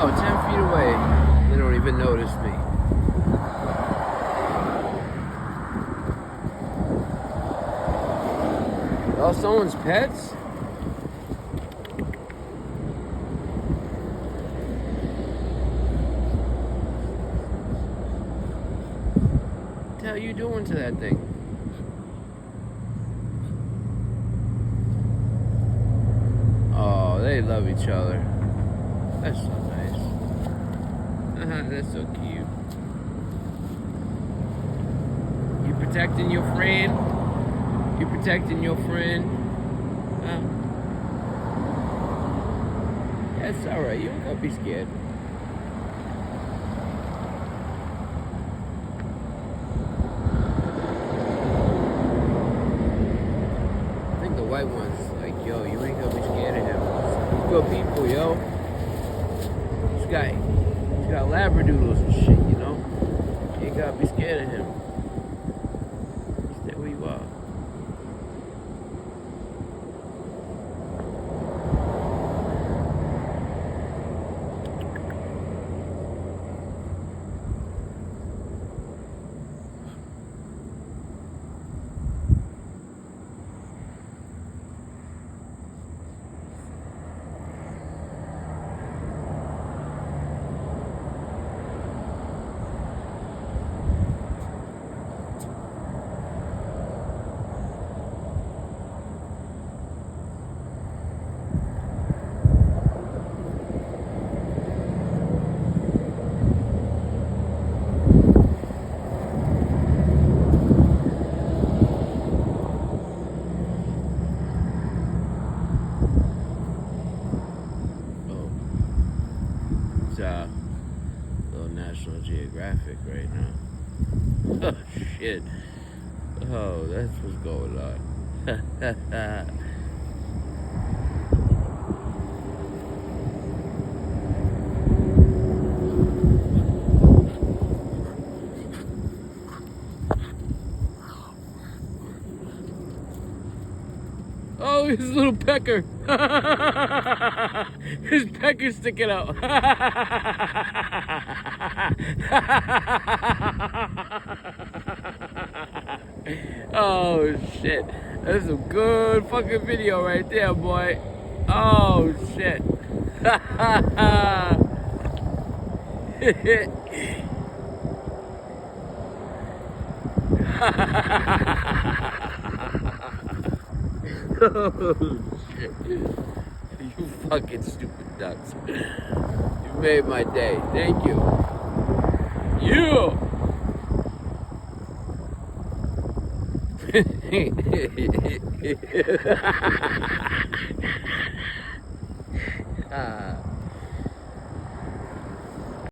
Oh, 10 feet away. They don't even notice me. Oh, someone's pets? What the hell are you doing to that thing? Oh, they love each other. That's so nice. That's so cute. You protecting your friend? You protecting your friend? Huh? That's alright. You don't gotta be scared. I think the white one's like, yo, you ain't gonna be scared of him. Good people, yo. He's got labradoodles and shit, you know? You ain't gotta be scared of him. Stay where you are. Little National Geographic right now. Oh shit. Oh, that's what's going on. Oh, his little pecker. His pecker's sticking out. Oh shit. That's some good fucking video right there, boy. Oh shit. Oh shit. You fucking stupid ducks. You made my day. Thank you. You. Ah.